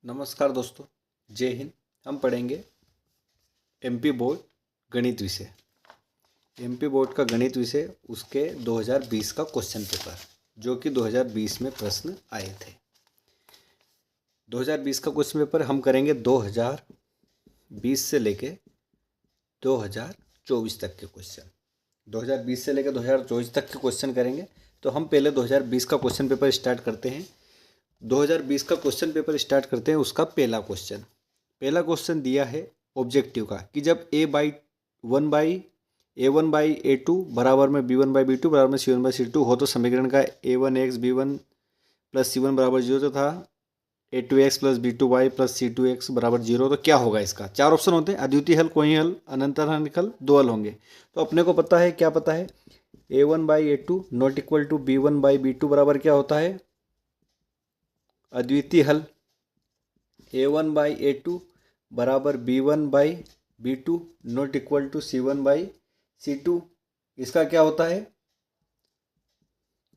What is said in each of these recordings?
नमस्कार दोस्तों, जय हिंद। हम पढ़ेंगे एमपी बोर्ड गणित विषय। एमपी बोर्ड का गणित विषय उसके 2020 का क्वेश्चन पेपर, जो कि 2020 में प्रश्न आए थे। 2020 का क्वेश्चन पेपर हम करेंगे 2020 से लेके 2024 तक के क्वेश्चन। 2020 से लेकर 2024 तक के क्वेश्चन करेंगे। तो हम पहले 2020 का क्वेश्चन पेपर स्टार्ट करते हैं। 2020 का क्वेश्चन पेपर स्टार्ट करते हैं। उसका पहला क्वेश्चन दिया है ऑब्जेक्टिव का कि जब a1/a2 बराबर में b1/b2 बराबर में c1/c2 हो तो समीकरण का a1x b1 प्लस c1 बराबर 0 तथा a2x plus b2y plus c2x बराबर 0, तो क्या होगा इसका। चार ऑप्शन होते हैं: अद्वितीय हल, कोई हल, अनंतर हल, दो हल होंगे। तो अपने को पता है, क्या पता है, a1/a2 not equal to b1/b2 बराबर क्या होता है, अद्वितीय हल। a1/a2 बराबर b1/b2 not equal to c1/c2, इसका क्या होता है,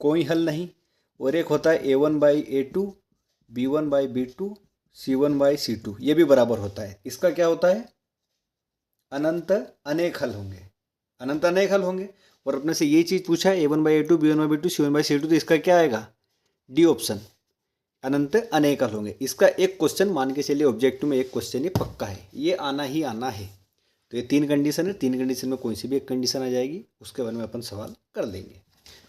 कोई हल नहीं। और एक होता है a1/a2 b1/b2 c1/c2, ये भी बराबर होता है। इसका क्या होता है, अनंत अनेक हल होंगे, अनंत अनेक हल होंगे। और अपने से ये चीज़ पूछा है a1/a2 b1/b2 c1/c2, तो इसका क्या आएगा, डी ऑप्शन, अनंत अनेक हल होंगे। इसका एक क्वेश्चन मान के चलिए, ऑब्जेक्टिव में एक क्वेश्चन ये पक्का है, ये आना ही आना है। तो ये तीन कंडीशन है, तीन कंडीशन में कोई सी भी एक कंडीशन आ जाएगी, उसके बारे में अपन सवाल कर लेंगे।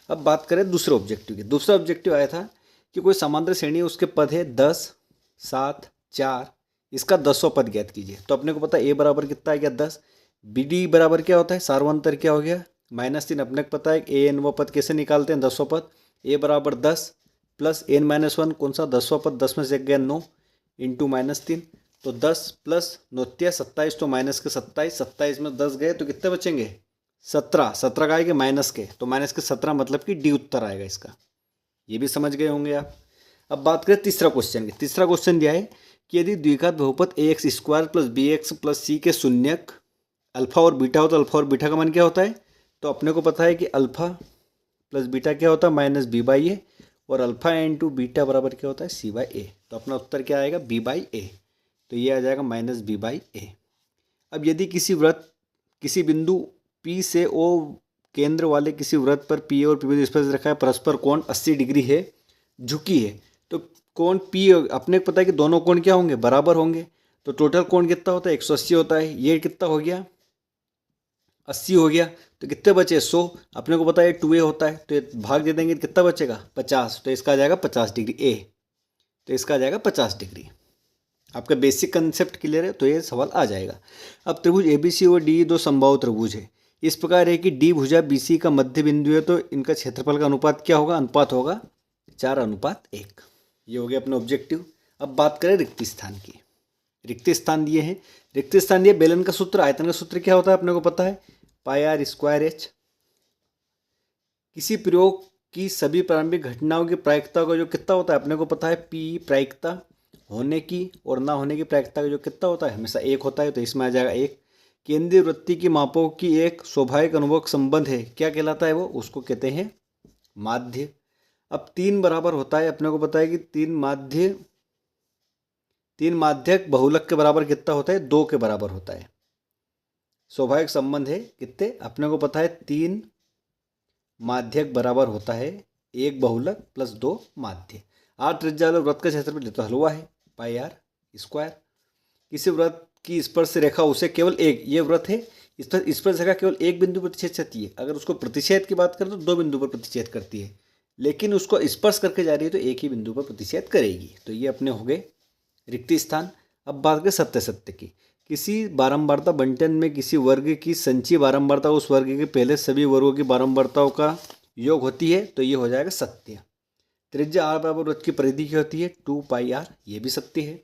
अब बात करें दूसरे ऑब्जेक्टिव की। दूसरा ऑब्जेक्टिव आया था कि कोई समांतर श्रेणी है, उसके पद है 10, 7, 4, इसका 10वां पद ज्ञात कीजिए। तो अपने को पता है ए बराबर कितना आ गया, 10। बी डी बराबर क्या होता है, सार्वंतर क्या हो गया, -3। अपने को पता है ए एनवां पद कैसे निकालते हैं, 10वां पद। ए बराबर 10 प्लस n-1, कौन सा, 10वां पद, 10 में से गया 9 इंटू -3, तो 10 प्लस 9 27, तो माइनस के 27, 27 में 10 गए तो कितने बचेंगे, 17, 17 का आएगा माइनस के, तो माइनस के 17 मतलब कि डी उत्तर आएगा इसका। ये भी समझ गए होंगे आप। अब बात करें तीसरा क्वेश्चन की। तीसरा क्वेश्चन दिया है कि यदि द्विघात बहुपद ax² plus bx plus c के शून्यक अल्फा और बीटा हो तो अल्फा और बीटा का मान क्या होता है। तो अपने को पता है कि अल्फा प्लस बीटा क्या होता है, -b/a, और अल्फा इंटू बीटा बराबर क्या होता है, c/a। तो अपना उत्तर क्या आएगा, b/a। तो ये आ जाएगा -b/a। अब यदि किसी बिंदु P से O केंद्र वाले किसी वृत्त पर P और P बिंदु स्पर्श रखा है, परस्पर कोण 80 डिग्री है, झुकी है, तो कोण P, अपने को पता है कि दोनों कोण क्या होंगे, बराबर होंगे। तो टोटल कोण कितना होता है, 180 होता है। ये कितना हो गया, 80 हो गया, तो कितने बचे, 100। अपने को पता है 2a होता है, तो ये भाग दे देंगे, कितना बचेगा, 50। तो इसका आ जाएगा 50 डिग्री ए, तो इसका आ जाएगा 50 डिग्री। आपका बेसिक कंसेप्ट क्लियर है, तो ये सवाल आ जाएगा। अब त्रिभुज ABC और डी दो समबाहु त्रिभुज है। इस प्रकार है कि डी भुजा BC का मध्य बिंदु है, तो इनका क्षेत्रफल का अनुपात क्या होगा, अनुपात होगा 4:1। ये हो गया अपना ऑब्जेक्टिव। अब बात करें रिक्त स्थान की। रिक्त स्थान दिए हैं, रिक्त स्थान दिए, बेलन का सूत्र, आयतन का सूत्र क्या होता है, अपने को पता है, πr²h। किसी प्रयोग की सभी प्रारंभिक घटनाओं की प्रायिकता का जो कितना होता है, अपने को पता है, p प्रायिकता होने की और ना होने की प्रायिकता का जो कितना होता है, हमेशा 1 होता है, तो इसमें आ जाएगा 1। केंद्रीय वृत्ति की मापों की एक स्वाभाविक अनुभवक संबंध है, क्या कहलाता है वो, उसको कहते हैं माध्य। अब 3 बराबर होता है, अपने को पता है कि 3 माध्यक बहुलक के बराबर कितना होता है, 2 के बराबर होता है। स्वाभाविक संबंध है कितने, अपने को पता है 3 माध्यक बराबर होता है 1 बहुलक प्लस 2 माध्य। r त्रिज्या वाले वृत्त का क्षेत्रफल तो हलवा है, πr²। किसी वृत्त की स्पर्श रेखा उसे केवल एक, ये वृत्त है, इस पर स्पर्श रेखा केवल एक बिंदु पर प्रतिच्छेद करती है। अगर उसको प्रतिच्छेद की बात करें तो 2 बिंदु पर प्रतिच्छेद करती है, लेकिन उसको स्पर्श करके जा रही है तो एक ही बिंदु पर प्रतिच्छेद करेगी। तो ये अपने हो गए रिक्त स्थान। अब बात करें सत्य की। किसी बारंबारता बंटन में किसी वर्ग की संचयी बारंबारता उस वर्ग के पहले सभी वर्गों की बारंबारताओं का योग होती है, तो ये हो जाएगा सत्य। त्रिज्या r बराबर वृत्त की परिधि की होती है 2πr, ये भी सत्य है।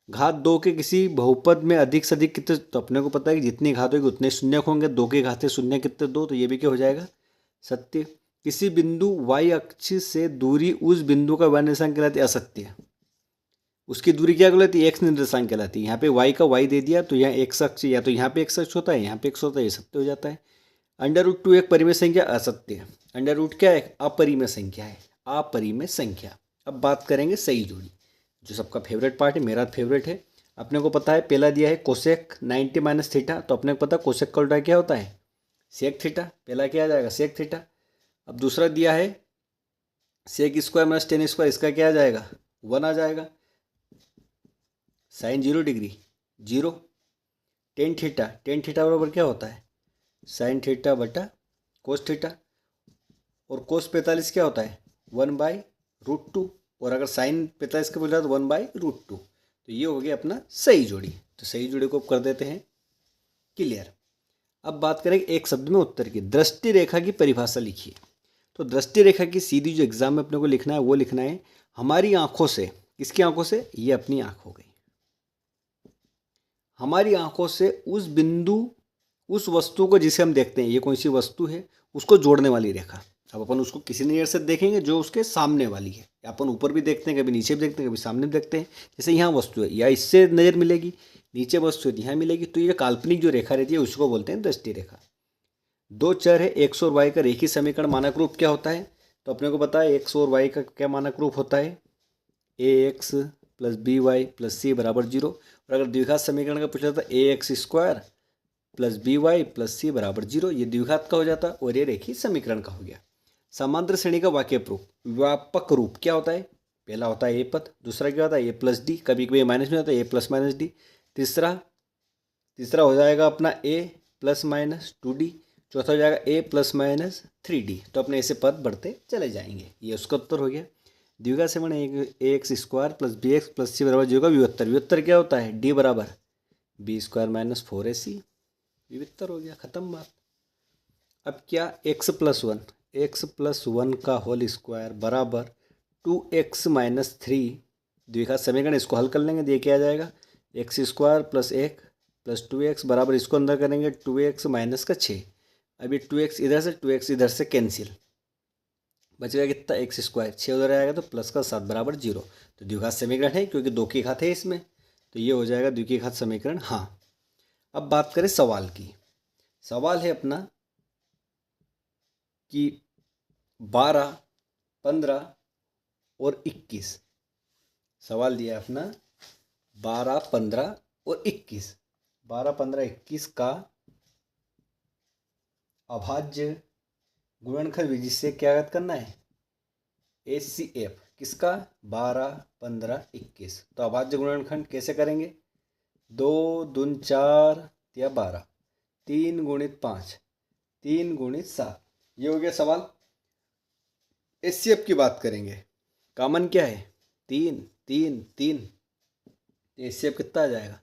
घात 2 के किसी बहुपद में अधिक से अधिक कितने, तो अपने को पता है कि जितनी घात होगी उतने शून्य होंगे, 2 के घाते शून्य कितने, 2, तो ये भी क्या हो जाएगा, सत्य। किसी बिंदु y अक्ष से दूरी उस बिंदु का y निर्देशांक कहलाती है असत्य। उसकी दूरी क्या कहलाती है, x निर्देशांक कहलाती है। यहाँ पे y का y दे दिया तो यहाँ x अक्ष, या तो यहाँ पे x अक्ष होता है, यहाँ पे x होता है, ये सत्य हो जाता है। √2 एक परिमेय संख्या असत्य है। √, क्या है, अपरिमेय संख्या है, अपरिमेय संख्या। अब बात करेंगे सही जोड़ी। जो सबका फेवरेट पार्ट है, मेरा फेवरेट है। अपने को पता है पहला दिया है कोसेक 90 माइनस थीटा, तो अपने को पता है कोसेक का उल्टा क्या होता है, सेक थीटा। पहला क्या आ जाएगा, सेक थीटा। अब दूसरा दिया है sec square minus ten square, इसका क्या आ जाएगा, 1 आ जाएगा। Sign 0 degree 0। टेन थीटा बराबर क्या होता है, साइन थीटा बटा कोस थीटा। और कोस 45 क्या होता है, 1/√2। और अगर साइन 45 का बोला तो 1/√2। तो ये हो गया अपना सही जोड़ी। तो सही जोड़ी को कर देते हैं क्लियर। अब बात करेंगे एक शब्द में उत्तर की। दृष्टि रेखा की परिभाषा लिखिए। तो दृष्टि रेखा की सीधी जो एग्जाम में अपने को लिखना है वो लिखना है हमारी आंखों से, किसकी आंखों से, ये अपनी आंख हो गई, हमारी आंखों से उस बिंदु, उस वस्तु को जिसे हम देखते हैं, ये कौन सी वस्तु है, उसको जोड़ने वाली रेखा। अब अपन उसको किसी नज़र से देखेंगे जो उसके सामने वाली है। अपन ऊपर भी देखते हैं, कभी नीचे भी देखते हैं, कभी सामने भी देखते हैं। जैसे यहाँ वस्तु है, या इससे नज़र मिलेगी, नीचे वस्तु है यहाँ मिलेगी। तो ये काल्पनिक जो रेखा रहती है उसको बोलते हैं दृष्टि रेखा। दो चर है एक्स और वाई का रेखीय समीकरण मानक रूप क्या होता है। तो अपने को पता है एक्स और वाई का क्या मानक रूप होता है, A X plus B Y plus C बराबर 0। और अगर द्विघात समीकरण का पूछा था A X square plus B Y plus C बराबर 0, ये द्विघात का हो जाता और ये रेखीय समीकरण का हो गया। समांतर श्रेणी का वाक्य प्रूफ व्यापक रूप क्या होता है, पहला होता है ए पद, दूसरा क्या होता है ए प्लस डी, कभी कभी माइनस में होता है ए प्लस माइनस डी, तीसरा हो जाएगा अपना ए प्लस माइनस 2d, चौथा हो जाएगा ए प्लस माइनस 3d। तो अपने ऐसे पद बढ़ते चले जाएंगे। ये उसका उत्तर हो गया। द्विघात समीकरण A X square plus B X plus C बराबर 0 का विभक्तर क्या होता है, डी बराबर बी स्क्वायर माइनस 4ac, विभक्तर हो गया, खत्म बात। अब क्या x+1 का होल स्क्वायर बराबर 2x माइनस 3, द्विघात समीकरण इसको हल कर लेंगे, ये क्या आ जाएगा, x square plus 1 plus 2x बराबर इसको अंदर करेंगे 2x माइनस का 6। अभी 2x इधर से 2x इधर से कैंसिल, बचेगा कितना, एक्स स्क्वायर, 6 उधर आएगा तो प्लस का 7 बराबर 0। तो द्विघात समीकरण है क्योंकि दो की घात है इसमें, तो ये हो जाएगा द्विघात घात समीकरण। हाँ, अब बात करें सवाल की। सवाल है अपना कि 12, 15 और 21। सवाल दिया अपना 12, 15 और 21। 12, 15, 21 का अभाज्य गुणनखंड विधि से क्या याद करना है, HCF किसका, 12, 15, 21। तो अभाज्य गुणनखंड कैसे करेंगे, 2 दून 4 या 12, 3 गुणित 5, 3 गुणित 7, ये हो गया सवाल। HCF की बात करेंगे, कॉमन क्या है, 3 3 3, HCF कितना आ जाएगा,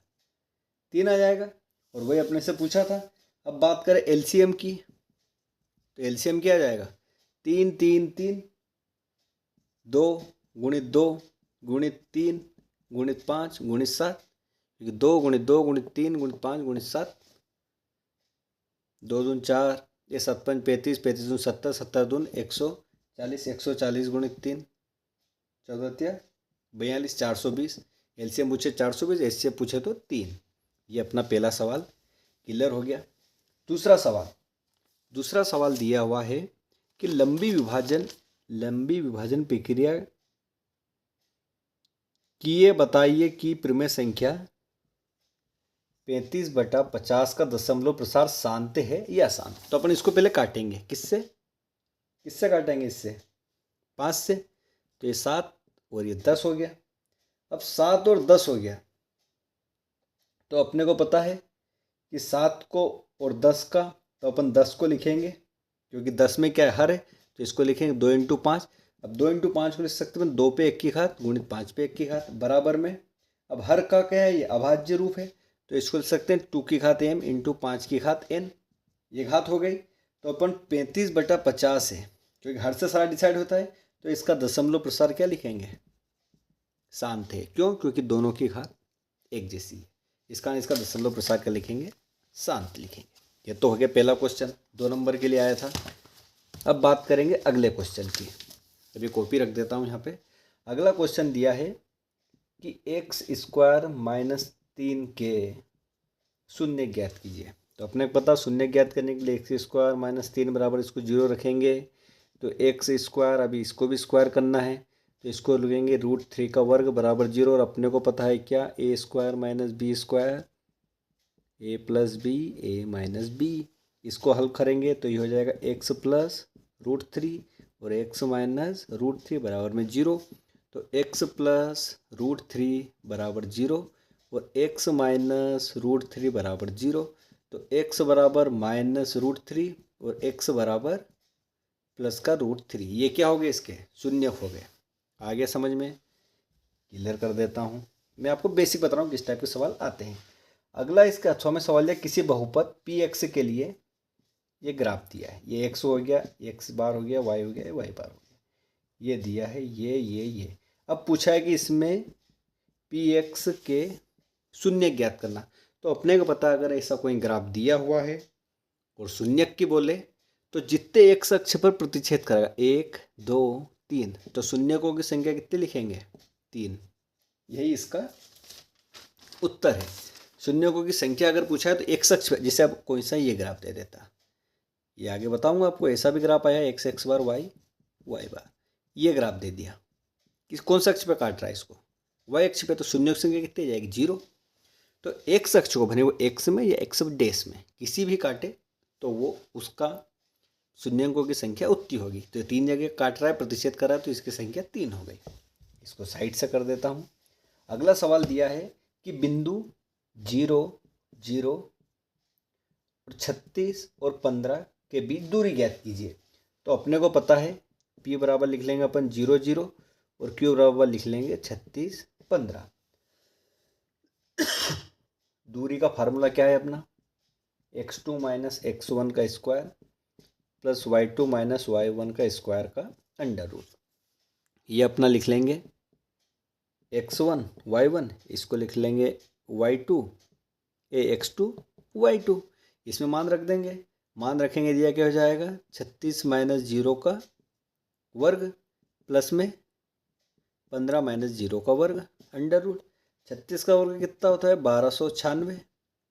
3 आ जाएगा। और वही अपने से पूछा था। अब बात करें LCM की, तो LCM क्या आ जाएगा, 3 3 3, 2 गुणित 2 गुणित 3 गुणित 5 गुणित 7, 2 गुणित 2 गुणित 3 गुणित 5 गुणित 7, 2 दून 4, ये 7 5 35, 35 दून 70, 70 दून 140, 140 गुणित 3, 14 42, 420। LCM पूछे 420, HCF पूछे तो 3। ये अपना पहला सवाल क्लियर हो गया। दूसरा सवाल दिया हुआ है कि लंबी विभाजन प्रक्रिया किए बताइए कि परिमेय संख्या 35/50 का दशमलव प्रसार शांत है या अशांत। तो अपन इसको पहले काटेंगे, किससे काटेंगे, इससे 5 से। तो ये 7 और ये 10 हो गया। अब 7 और 10 हो गया, तो अपने को पता है कि 7 को और 10 का, तो अपन 10 को लिखेंगे क्योंकि 10 में क्या है, हर है, तो इसको लिखेंगे 2 × 5। अब 2 × 5 को लिख सकते हैं 2 पे 1 की घात गुणित 5 पे 1 की घात बराबर में। अब हर का क्या है, ये अभाज्य रूप है, तो इसको लिख सकते हैं 2 की घात m × 5 की घात n, ये घात हो गई। तो अपन 35/50 है क्योंकि हर से सारा डिसाइड होता है, तो इसका दशमलव प्रसार क्या लिखेंगे, शांत है। क्यों, क्योंकि दोनों की घात एक जैसी है, इस कारण इसका दशमलव प्रसार क्या लिखेंगे, शांत लिखेंगे। ये तो हो गया पहला क्वेश्चन, 2 नंबर के लिए आया था। अब बात करेंगे अगले क्वेश्चन की। अभी कॉपी रख देता हूँ यहाँ पे। अगला क्वेश्चन दिया है कि x² - 3k शून्य ज्ञात कीजिए। तो अपने को पता शून्य ज्ञात करने के लिए x² - 3 बराबर इसको 0 रखेंगे, तो x², अभी इसको भी स्क्वायर करना है, तो इसको लिखेंगे √3 का वर्ग बराबर 0, और अपने को पता है क्या, a² - b², a + b a - b। इसको हल करेंगे तो ये हो जाएगा x + √3 और x - √3 बराबर में 0। तो x + √3 बराबर 0 और x - √3 बराबर 0। तो x बराबर -√3 और x बराबर प्लस का √3। ये क्या हो गए, इसके शून्य हो गए। आगे समझ में, क्लियर कर देता हूँ। मैं आपको बेसिक बता रहा हूँ किस टाइप के सवाल आते हैं। अगला इसका 6वां सवाल है, किसी बहुपद px के लिए ये ग्राफ दिया है। ये x हो गया, x बार हो गया, y हो गया, y बार हो गया, ये दिया है, ये। अब पूछा है कि इसमें px के शून्य ज्ञात करना। तो अपने को पता है अगर ऐसा कोई ग्राफ दिया हुआ है और शून्य की बोले तो जितने x अक्ष पर प्रतिच्छेद करेगा 1 2 3, तो शून्यकों की संख्या कितनी लिखेंगे, 3। यही इसका उत्तर है। शून्यकों की संख्या अगर पूछा है तो x अक्ष पर, जैसे अब कोई सा ये ग्राफ दे देता, ये आगे बताऊंगा आपको। ऐसा भी ग्राफ आया x बार y बार, ये ग्राफ दे दिया। किस कौन सा अक्ष पे काट रहा है इसको, y अक्ष पे, तो शून्य की संख्या कितनी जाएगी, 0। तो x अक्ष को बने वो x में या x डैश में किसी भी काटे तो वो उसका शून्यकों की संख्या उतनी होगी। तो 3 जगह काट रहा है, प्रतिच्छेद कर रहा है, तो इसकी संख्या 3 हो गई। इसको साइड से कर देता हूँ। अगला सवाल दिया है कि बिंदु 0 0 और 36 और 15 के बीच दूरी ज्ञात कीजिए। तो अपने को पता है p बराबर लिख लेंगे अपन 0 0 और q बराबर लिख लेंगे 36 15। दूरी का फार्मूला क्या है अपना, x2 - x1 का स्क्वायर प्लस y2 - y1 का स्क्वायर का अंडर रूट। ये अपना लिख लेंगे x1 y1, इसको लिख लेंगे y2 x2 y2। इसमें मान रख देंगे, मान रखेंगे, दिया क्या हो जाएगा, 36 - 0 का वर्ग प्लस में 15 - 0 का वर्ग अंडर रूट। 36 का वर्ग कितना होता है, 1296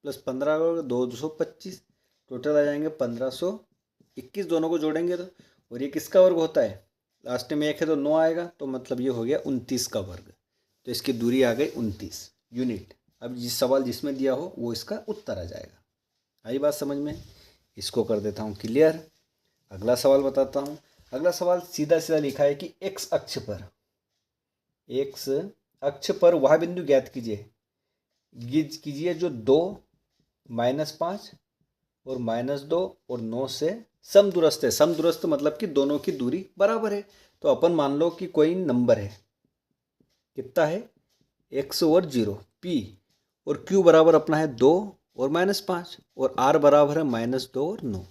प्लस 15 का वर्ग 225, टोटल आ जाएंगे 1521। दोनों को जोड़ेंगे तो, और ये किसका वर्ग होता है, लास्ट में 1 है तो 9 आएगा, तो मतलब ये हो गया 29 का वर्ग। तो इसकी दूरी आ गई 29 यूनिट। अब जिस सवाल जिसमें दिया हो वो इसका उत्तर आ जाएगा। आई बात समझ में, इसको कर देता हूँ क्लियर। अगला सवाल बताता हूँ। अगला सवाल सीधा सीधा लिखा है कि x अक्ष पर वह बिंदु ज्ञात कीजिए जो 2 -5 और -2 और 9 से समदूरस्थ है। समदूरस्थ मतलब कि दोनों की दूरी बराबर है। तो अपन मान लो कि कोई नंबर है, कितना है, x और 0 p, और q बराबर अपना है 2 और -5, और r बराबर है -2 और 9।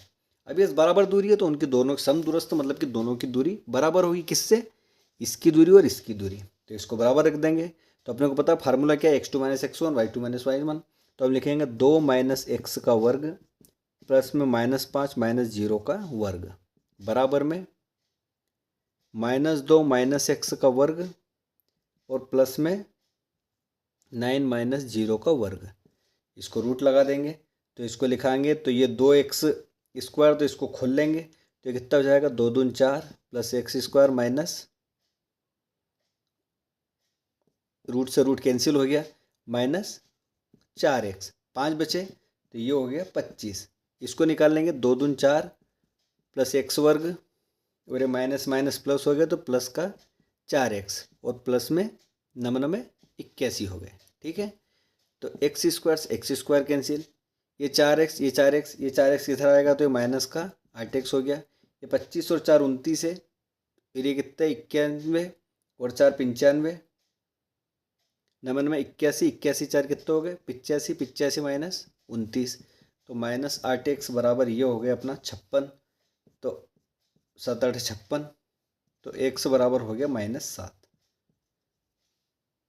अब ये बराबर दूरी है तो उनकी दोनों समदूरस्थ मतलब कि दोनों की दूरी बराबर होगी। किससे, इसकी दूरी और इसकी दूरी, तो इसको बराबर रख देंगे। तो अपने को पता है फार्मूला क्या है, x2 - x1 y2 - y1। तो हम लिखेंगे 2 - x का वर्ग प्लस में -5 - 0 का वर्ग बराबर में -2 - x का वर्ग और प्लस में 9 - 0 का वर्ग। इसको रूट लगा देंगे तो इसको लिखाएंगे, तो ये 2x स्क्वायर, तो इसको खोल लेंगे तो कितना हो जाएगा, 2 दूनी 4 प्लस x² माइनस रूट से रूट कैंसिल हो गया, -4x, 5 बचे, तो ये हो गया 25। इसको निकाल लेंगे, 2 दूनी 4 प्लस x वर्ग और ये माइनस माइनस प्लस हो गया, तो प्लस का 4x और प्लस में 9 81 हो गए। ठीक है, तो x² से x² कैंसिल, ये 4x ये 4x ये 4x इधर आएगा तो ये माइनस का 8x हो गया। ये 25 और 4 29 है, फिर ये कितना 91 और 4 95, 9 81 81 4 कितने हो गए 85, 85 माइनस 29, तो -8x बराबर ये हो गया अपना 56। तो 7 8 56, तो x बराबर हो गया -7।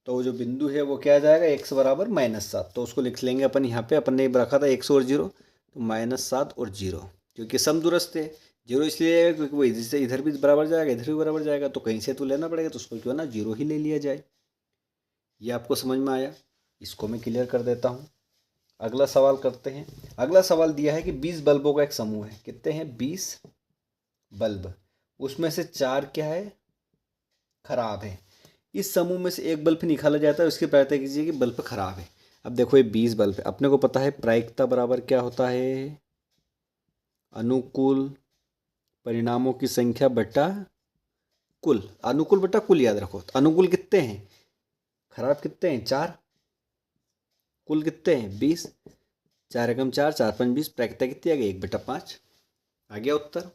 तो जो बिंदु है वो क्या आ जाएगा, x बराबर -7। तो उसको लिख लेंगे अपन यहाँ पे, अपन ने रखा था x और 0, तो -7 और 0, क्योंकि समदूरस्थ है। 0 इसलिए आएगा क्योंकि वो इधर से इधर भी बराबर जाएगा, इधर भी बराबर जाएगा, तो कहीं से तो लेना पड़ेगा, तो उसको क्यों ना 0 ही ले लिया जाए। ये आपको समझ में आया, इसको मैं क्लियर कर देता हूँ। अगला सवाल करते हैं। अगला सवाल दिया है कि 20 बल्बों का एक समूह है। कितने हैं, 20 बल्ब, उसमें से 4 क्या है, खराब है। इस समूह में से एक बल्ब निकाला जाता है, उसकी प्रायिकता कीजिए कि बल्ब खराब है। अब देखो ये 20 बल्ब है, अपने को पता है प्रायिकता बराबर क्या होता है, अनुकूल परिणामों की संख्या बटा कुल। अनुकूल बटा कुल याद रखो। तो अनुकूल कितने हैं, खराब कितने हैं, 4। कुल कितने हैं, 20। 4 एकम 4, 4 5 20। प्रायिकता कितनी आ गई, 1/5 आ गया उत्तर।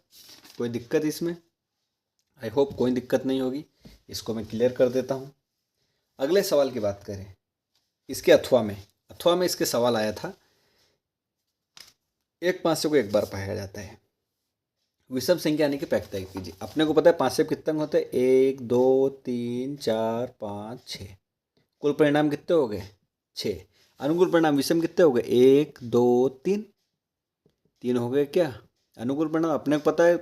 कोई दिक्कत इसमें, आई होप कोई दिक्कत नहीं होगी। इसको मैं क्लियर कर देता हूँ। अगले सवाल की बात करें, इसके अथवा में इसके सवाल आया था, एक पाँचों को एक बार पाया जाता है, विषम संख्या आने की प्रायिकता कीजिए। अपने को पता है पाँच से कितने अंक होते हैं, 1 2 3 4 5 6। कुल परिणाम कितने हो गए, 6। अनुकूल परिणाम विषम कितने हो गए, 1 2 3, 3 हो गए क्या। अनुकूल परिणाम अपने को पता है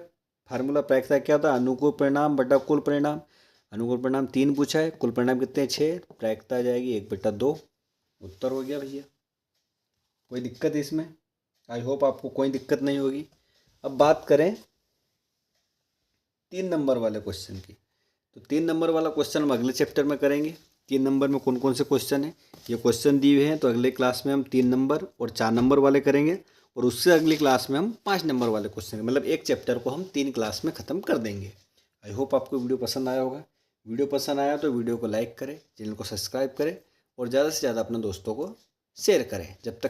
फार्मूला प्रायिकता क्या होता है, अनुकूल परिणाम बटा कुल परिणाम। अनुकूल परिणाम 3 पूछा है, कुल परिणाम कितने हैं, 6। प्रायिकता आ जाएगी 1/2। उत्तर हो गया भैया। कोई दिक्कत इसमें, आई होप आपको कोई दिक्कत नहीं होगी। अब बात करें 3 नंबर वाले क्वेश्चन की, तो 3 नंबर वाला क्वेश्चन हम अगले चैप्टर में करेंगे। 3 नंबर में कौन कौन से क्वेश्चन हैं, ये क्वेश्चन दिए हुए हैं, तो अगले क्लास में हम 3 नंबर और 4 नंबर वाले करेंगे, और उससे अगली क्लास में हम 5 नंबर वाले क्वेश्चन, मतलब एक चैप्टर को हम 3 क्लास में ख़त्म कर देंगे। आई होप आपको वीडियो पसंद आया होगा। वीडियो पसंद आया तो वीडियो को लाइक करें, चैनल को सब्सक्राइब करें, और ज़्यादा से ज़्यादा अपने दोस्तों को शेयर करें। जब तक